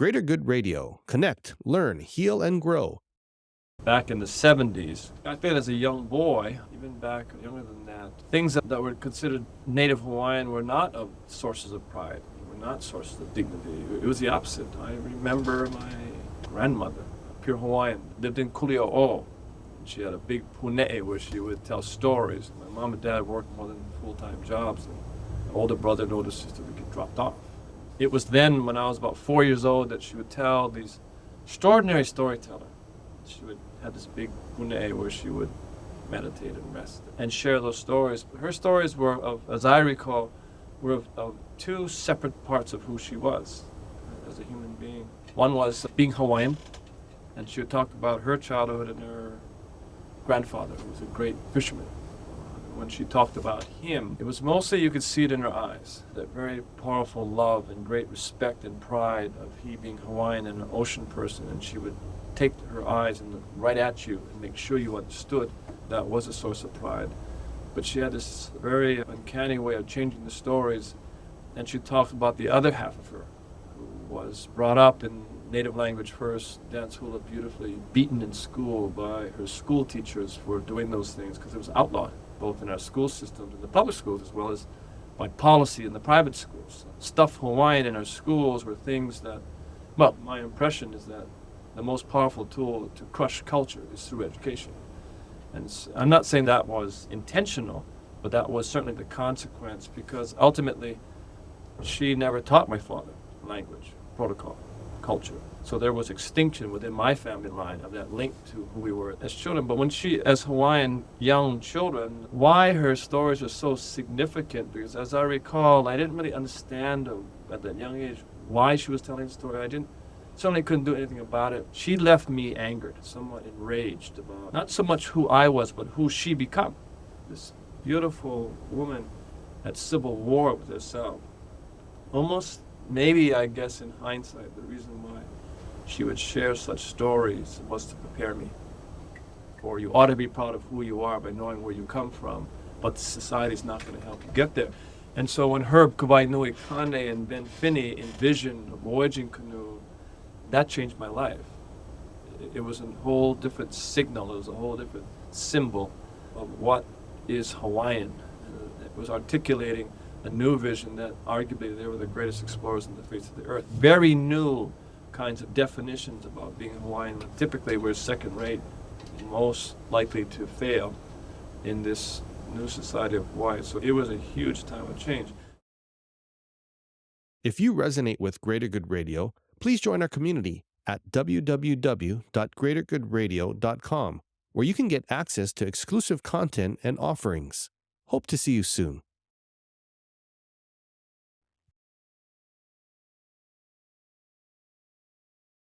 Greater Good Radio. Connect, learn, heal, and grow. Back in the 70s, I think as a young boy, even back younger than that, things that were considered native Hawaiian were not of sources of pride, were not sources of dignity. It was the opposite. I remember my grandmother, pure Hawaiian, lived in Hokulea. She had a big pune'e where she would tell stories. My mom and dad worked more than full-time jobs. And older brother and older sister would get dropped off. It was then, when I was about 4 years old, that she would tell these extraordinary storyteller. She would have this big pune'e where she would meditate and rest and share those stories. Her stories were, as I recall, were of two separate parts of who she was as a human being. One was being Hawaiian, and she would talk about her childhood and her grandfather, who was a great fisherman. When she talked about him, it was mostly, you could see it in her eyes, that very powerful love and great respect and pride of he being Hawaiian and an ocean person, and she would take her eyes and look right at you and make sure you understood. That was a source of pride. But she had this very uncanny way of changing the stories, and she talked about the other half of her, who was brought up in native language first, danced hula beautifully, beaten in school by her school teachers for doing those things because it was outlawed, both in our school systems and the public schools, as well as by policy in the private schools. Stuff Hawaiian in our schools were things that, well, my impression is that the most powerful tool to crush culture is through education. And I'm not saying that was intentional, but that was certainly the consequence, because ultimately she never taught my father language, protocol, culture. So there was extinction within my family line of that link to who we were as children. But when she, as Hawaiian young children, why her stories were so significant, because as I recall, I didn't really understand at that young age why she was telling the story. Certainly couldn't do anything about it. She left me angered, somewhat enraged about not so much who I was, but who she become. This beautiful woman at civil war with herself. Almost, maybe, I guess, in hindsight, the reason why she would share such stories was to prepare me. Or you ought to be proud of who you are by knowing where you come from, but society's not going to help you get there. And so when Herb Kuwainui Kane and Ben Finney envisioned a voyaging canoe, that changed my life. It was a whole different signal. It was a whole different symbol of what is Hawaiian. It was articulating a new vision that arguably they were the greatest explorers on the face of the earth. Very new kinds of definitions about being Hawaiian. Typically, we're second rate, most likely to fail in this new society of Hawaii. So it was a huge time of change. If you resonate with Greater Good Radio, please join our community at www.greatergoodradio.com, where you can get access to exclusive content and offerings. Hope to see you soon.